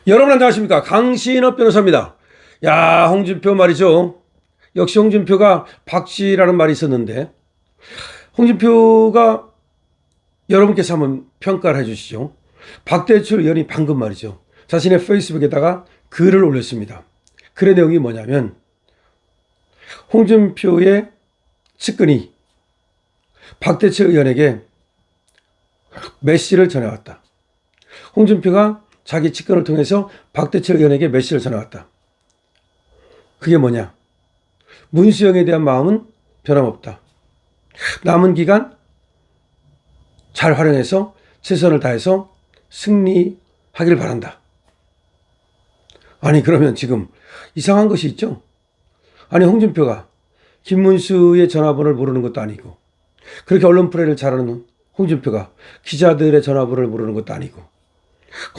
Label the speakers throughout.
Speaker 1: 여러분 안녕하십니까? 강신업 변호사입니다. 야, 홍준표 말이죠. 역시 홍준표가 박쥐라는 말이 있었는데 홍준표가 여러분께서 한번 평가를 해주시죠. 박대출 의원이 방금 말이죠. 자신의 페이스북에다가 글을 올렸습니다. 글의 내용이 뭐냐면 홍준표의 측근이 박대출 의원에게 메시지를 전해왔다. 홍준표가 자기 측근을 통해서 박대출 의원에게 메시지를 전해왔다. 그게 뭐냐? 문수영에 대한 마음은 변함없다. 남은 기간 잘 활용해서 최선을 다해서 승리하길 바란다. 아니 그러면 지금 이상한 것이 있죠? 아니 홍준표가 김문수의 전화번호를 모르는 것도 아니고 그렇게 언론 플레이를 잘하는 홍준표가 기자들의 전화번호를 모르는 것도 아니고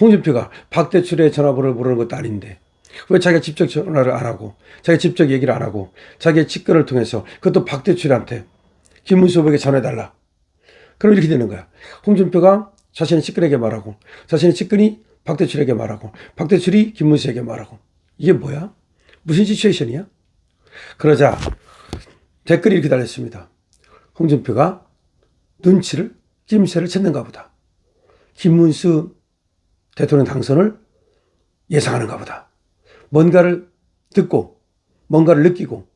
Speaker 1: 홍준표가 박대출의 전화번호를 모르는 것도 아닌데 왜 자기가 직접 전화를 안 하고 자기가 직접 얘기를 안 하고 자기의 측근을 통해서 그것도 박대출한테 김문수 후보에게 전해달라. 그럼 이렇게 되는 거야. 홍준표가 자신의 측근에게 말하고 자신의 측근이 박대출에게 말하고 박대출이 김문수에게 말하고 이게 뭐야? 무슨 시츄에이션이야? 그러자 댓글이 이렇게 달렸습니다. 홍준표가 눈치를 낌새를 챘는가 보다. 김문수 대통령 당선을 예상하는가 보다. 뭔가를 듣고 뭔가를 느끼고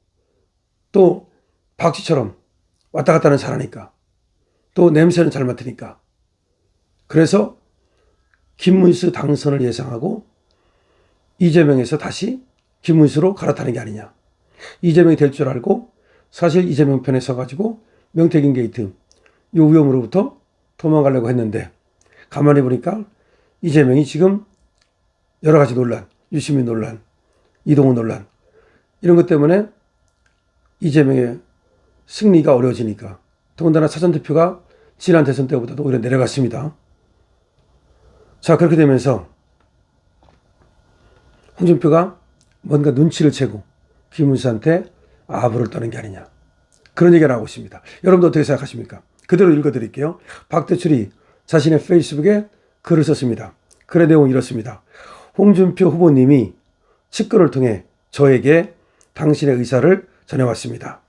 Speaker 1: 또 박쥐처럼 왔다 갔다 하는 사람이니까 또 냄새는 잘 맡으니까 그래서 김문수 당선을 예상하고 이재명에서 다시 김문수로 갈아타는 게 아니냐. 이재명이 될 줄 알고 사실 이재명 편에 서가지고 명태균 게이트 이 위험으로부터 도망가려고 했는데 가만히 보니까 이재명이 지금 여러 가지 논란, 유시민 논란, 이동훈 논란 이런 것 때문에 이재명의 승리가 어려워지니까 더군다나 사전투표가 지난 대선 때보다도 오히려 내려갔습니다. 자 그렇게 되면서 홍준표가 뭔가 눈치를 채고 김문수한테 아부를 떠는 게 아니냐. 그런 얘기가 나오고 있습니다. 여러분도 어떻게 생각하십니까? 그대로 읽어드릴게요. 박대출이 자신의 페이스북에 글을 썼습니다. 글의 내용은 이렇습니다. 홍준표 후보님이 측근을 통해 저에게 당신의 의사를 전해왔습니다.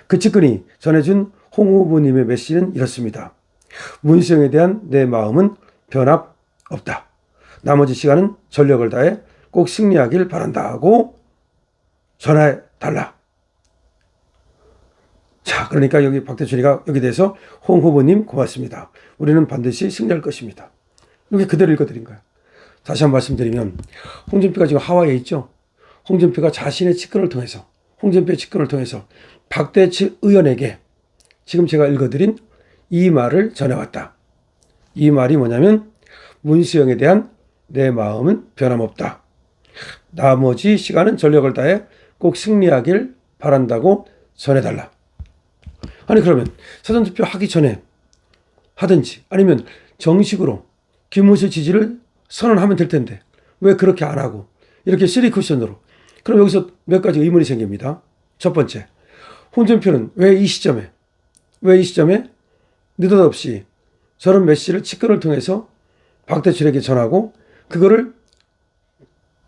Speaker 1: 그 측근이 전해준 홍 후보님의 메시지는 이렇습니다. 문수영에 대한 내 마음은 변함없다. 나머지 시간은 전력을 다해 꼭 승리하길 바란다 하고 전해달라. 자, 그러니까 여기 박대출이가 여기 대해서 홍 후보님 고맙습니다. 우리는 반드시 승리할 것입니다. 이게 그대로 읽어드린 거예요. 다시 한번 말씀드리면 홍준표가 지금 하와이에 있죠. 홍준표가 자신의 측근을 통해서 홍준표의 측근을 통해서 박대출 의원에게 지금 제가 읽어드린 이 말을 전해왔다. 이 말이 뭐냐면 문수영에 대한 내 마음은 변함없다. 나머지 시간은 전력을 다해 꼭 승리하길 바란다고 전해달라. 아니 그러면 사전투표 하기 전에 하든지 아니면 정식으로 김문수 지지를 선언하면 될 텐데 왜 그렇게 안 하고 이렇게 쓰리 쿠션으로 그럼 여기서 몇 가지 의문이 생깁니다. 첫 번째, 홍준표는 왜 이 시점에 느닷없이 저런 메시지를 측근을 통해서 박대출에게 전하고 그거를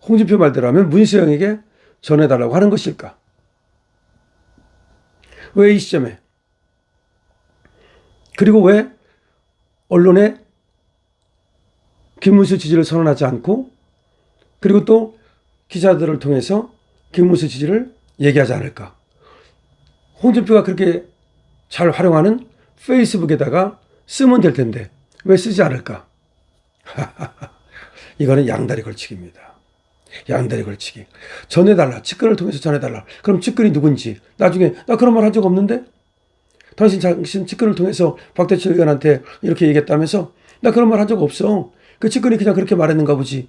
Speaker 1: 홍준표 말대로 하면 문수영에게 전해달라고 하는 것일까? 왜 이 시점에? 그리고 왜 언론에 김문수 지지를 선언하지 않고 그리고 또 기자들을 통해서 김문수 지지를 얘기하지 않을까? 홍준표가 그렇게 잘 활용하는 페이스북에다가 쓰면 될 텐데 왜 쓰지 않을까? 이거는 양다리 걸치기입니다. 양다리 걸치기. 전해달라. 측근을 통해서 전해달라. 그럼 측근이 누군지 나중에 나 그런 말 한 적 없는데? 당신 측근을 통해서 박대출 의원한테 이렇게 얘기했다면서? 나 그런 말 한 적 없어. 그 측근이 그냥 그렇게 말했는가 보지.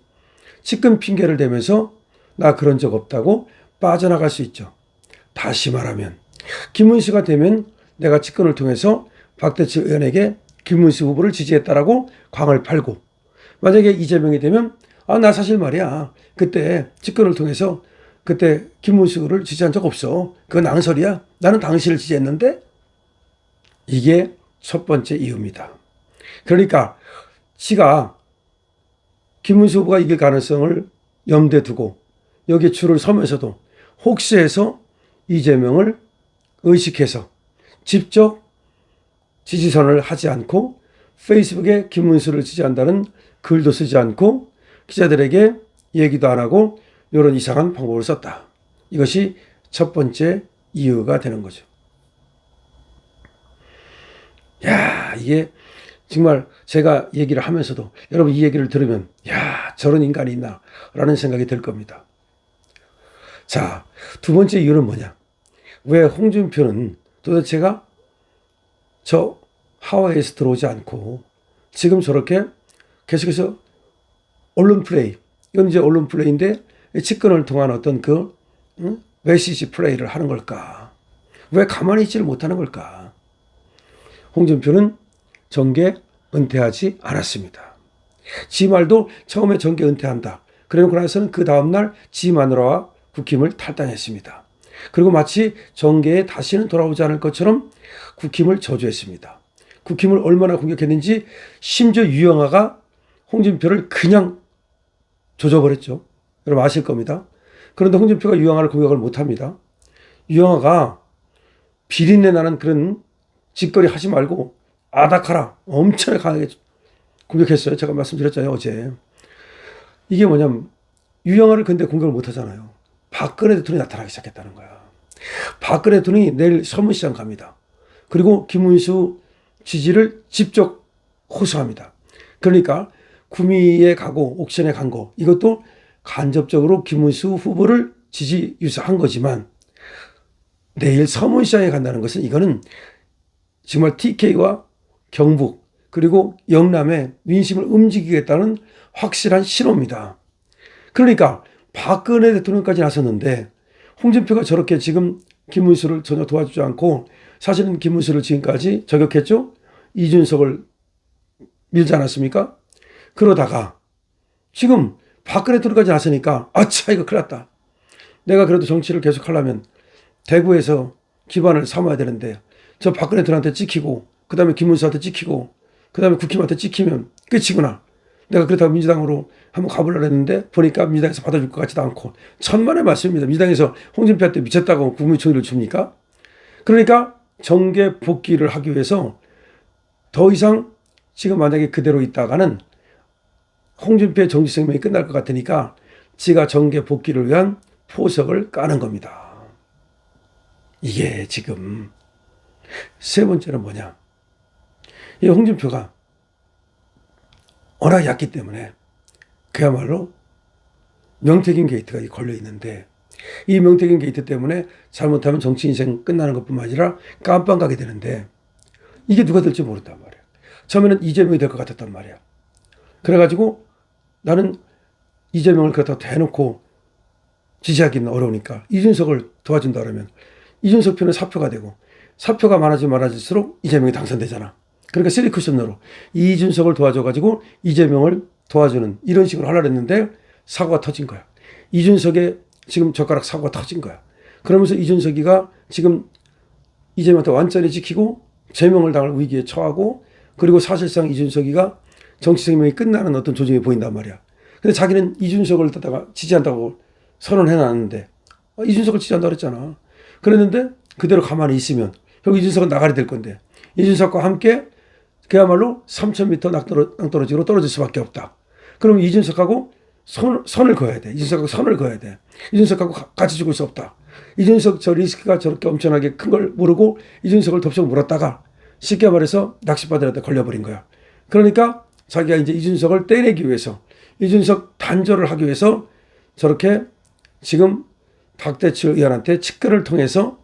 Speaker 1: 측근 핑계를 대면서 나 그런 적 없다고 빠져나갈 수 있죠. 다시 말하면 김문수가 되면 내가 측근을 통해서 박대출 의원에게 김문수 후보를 지지했다라고 광을 팔고 만약에 이재명이 되면 나 사실 말이야. 그때 측근을 통해서 그때 김문수를 지지한 적 없어. 그건 낭설이야. 나는 당신을 지지했는데 이게 첫 번째 이유입니다. 그러니까 지가 김문수 후보가 이길 가능성을 염두에 두고 여기에 줄을 서면서도 혹시 해서 이재명을 의식해서 직접 지지선을 하지 않고 페이스북에 김문수를 지지한다는 글도 쓰지 않고 기자들에게 얘기도 안 하고 이런 이상한 방법을 썼다. 이것이 첫 번째 이유가 되는 거죠. 야, 이게 정말 제가 얘기를 하면서도 여러분 이 얘기를 들으면 야, 저런 인간이 있나 라는 생각이 들 겁니다. 자, 두 번째 이유는 뭐냐? 왜 홍준표는 도대체가 저 하와이에서 들어오지 않고 지금 저렇게 계속해서 언론 플레이, 이건 이제 언론 플레이인데 측근을 통한 어떤 그 메시지 플레이를 하는 걸까? 왜 가만히 있지를 못하는 걸까? 홍준표는 정계 은퇴하지 않았습니다. 지 말도 처음에 정계 은퇴한다. 그러고 나서는 그 다음날 지 마누라와 국힘을 탈당했습니다. 그리고 마치 정계에 다시는 돌아오지 않을 것처럼 국힘을 저주했습니다. 국힘을 얼마나 공격했는지 심지어 유영아가 홍준표를 그냥 조져버렸죠. 여러분 아실 겁니다. 그런데 홍준표가 유영아를 공격을 못합니다. 유영아가 비린내 나는 그런 짓거리 하지 말고 아닥하라 엄청 강하게 공격했어요. 제가 말씀드렸잖아요 어제. 이게 뭐냐면 유영아를 근데 공격을 못하잖아요. 박근혜 대통령이 나타나기 시작했다는 거야. 박근혜 대통령이 내일 서문시장 갑니다. 그리고 김문수 지지를 직접 호소합니다. 그러니까 구미에 가고 옥션에 간 거 이것도 간접적으로 김문수 후보를 지지 유세한 거지만 내일 서문시장에 간다는 것은 이거는 정말 TK와 경북 그리고 영남의 민심을 움직이겠다는 확실한 신호입니다. 그러니까 박근혜 대통령까지 나섰는데 홍준표가 저렇게 지금 김문수를 전혀 도와주지 않고 사실은 김문수를 지금까지 저격했죠. 이준석을 밀지 않았습니까? 그러다가 지금 박근혜 대통령까지 나서니까 아차 이거 큰일 났다. 내가 그래도 정치를 계속 하려면 대구에서 기반을 삼아야 되는데 저 박근혜 대통령한테 찍히고 그 다음에 김문수한테 찍히고 그 다음에 국힘한테 찍히면 끝이구나. 내가 그렇다고 민주당으로 한번 가보려고 했는데 보니까 민주당에서 받아줄 것 같지도 않고 천만의 말씀입니다. 민주당에서 홍준표한테 미쳤다고 국무총리를 줍니까? 그러니까 정계 복귀를 하기 위해서 더 이상 지금 만약에 그대로 있다가는 홍준표의 정치 생명이 끝날 것 같으니까 지가 정계 복귀를 위한 포석을 까는 겁니다. 이게 지금 세 번째는 뭐냐? 이 홍준표가 워낙 얕기 때문에 그야말로 명태균 게이트가 걸려 있는데 이 명태균 게이트 때문에 잘못하면 정치 인생 끝나는 것뿐만 아니라 깜빵 가게 되는데 이게 누가 될지 모른단 말이야. 처음에는 이재명이 될 것 같았단 말이야. 그래가지고 나는 이재명을 그렇다고 대놓고 지지하기는 어려우니까 이준석을 도와준다 그러면 이준석 표는 사표가 되고 사표가 많아지면 많아질수록 이재명이 당선되잖아. 그러니까 쓰리 쿠션으로 이준석을 도와줘가지고 이재명을 도와주는 이런 식으로 하려고 했는데 사고가 터진 거야. 이준석의 지금 젓가락 사고가 터진 거야. 그러면서 이준석이가 지금 이재명한테 완전히 지키고 제명을 당할 위기에 처하고 그리고 사실상 이준석이가 정치 생명이 끝나는 어떤 조짐이 보인단 말이야. 근데 자기는 이준석을 갖다가 지지한다고 선언해놨는데 이준석을 지지한다고 그랬잖아. 그랬는데 그대로 가만히 있으면 결국 이준석은 나가리 될 건데 이준석과 함께 그야말로 3,000m 낭떠러지로 떨어질 수밖에 없다. 그럼 이준석하고 선을 그어야 돼. 이준석하고 선을 그어야 돼. 이준석하고 같이 죽을 수 없다. 이준석 저 리스크가 저렇게 엄청나게 큰 걸 모르고 이준석을 덥석 물었다가 쉽게 말해서 낚싯바늘한테 걸려버린 거야. 그러니까 자기가 이제 이준석을 떼내기 위해서 이준석 단절을 하기 위해서 저렇게 지금 박대출 의원한테 측근을 통해서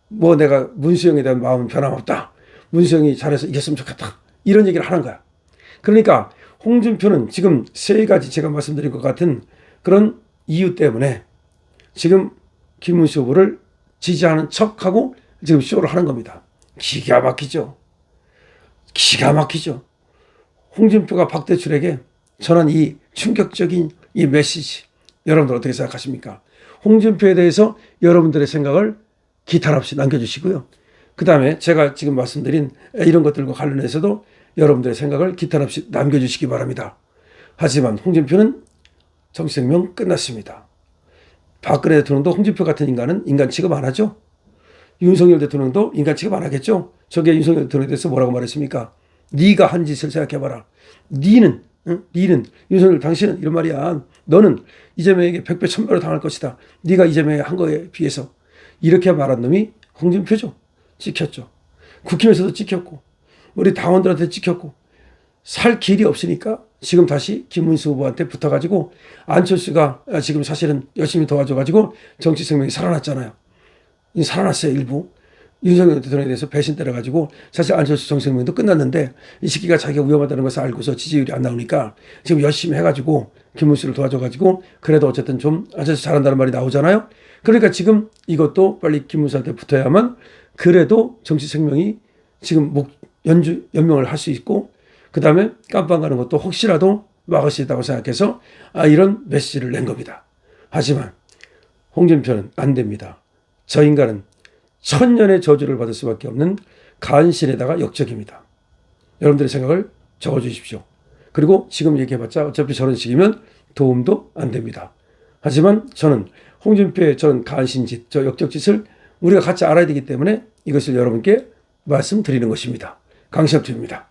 Speaker 1: 뭐 내가 문수영에 대한 마음은 변함없다. 문수영이 잘해서 이겼으면 좋겠다. 이런 얘기를 하는 거야. 그러니까 홍준표는 지금 세 가지 제가 말씀드린 것 같은 그런 이유 때문에 지금 김문수 후보를 지지하는 척하고 지금 쇼를 하는 겁니다. 기가 막히죠. 기가 막히죠. 홍준표가 박대출에게 전한 이 충격적인 이 메시지 여러분들 어떻게 생각하십니까? 홍준표에 대해서 여러분들의 생각을 기탄 없이 남겨주시고요. 그 다음에 제가 지금 말씀드린 이런 것들과 관련해서도 여러분들의 생각을 기탄 없이 남겨주시기 바랍니다. 하지만 홍준표는 정치생명 끝났습니다. 박근혜 대통령도 홍준표 같은 인간은 인간 취급 안 하죠. 윤석열 대통령도 인간 취급 안 하겠죠. 저게 윤석열 대통령에 대해서 뭐라고 말했습니까? 네가 한 짓을 생각해봐라. 니는 윤석열 당신은 이런 말이야. 너는 이재명에게 100배 1000배로 당할 것이다. 네가 이재명에 한 거에 비해서. 이렇게 말한 놈이 홍준표죠. 찍혔죠. 국힘에서도 찍혔고 우리 당원들한테 찍혔고 살 길이 없으니까 지금 다시 김문수 후보한테 붙어가지고 안철수가 지금 사실은 열심히 도와줘가지고 정치 생명이 살아났잖아요. 살아났어요. 일부. 윤석열 대통령에 대해서 배신 때려가지고 사실 안철수 정치 생명도 끝났는데 이 새끼가 자기가 위험하다는 것을 알고서 지지율이 안 나오니까 지금 열심히 해가지고 김문수를 도와줘가지고 그래도 어쨌든 좀 안철수 잘한다는 말이 나오잖아요. 그러니까 지금 이것도 빨리 김문수한테 붙어야만 그래도 정치 생명이 지금 연명을 할 수 있고 그 다음에 깜빵 가는 것도 혹시라도 막을 수 있다고 생각해서 이런 메시지를 낸 겁니다. 하지만 홍준표는 안 됩니다. 저 인간은 천년의 저주를 받을 수밖에 없는 간신에다가 역적입니다. 여러분들의 생각을 적어주십시오. 그리고 지금 얘기해봤자 어차피 저런 식이면 도움도 안 됩니다. 하지만 저는 홍준표의 저런 간신짓, 저 역적짓을 우리가 같이 알아야 되기 때문에 이것을 여러분께 말씀드리는 것입니다. 강시엽TV입니다.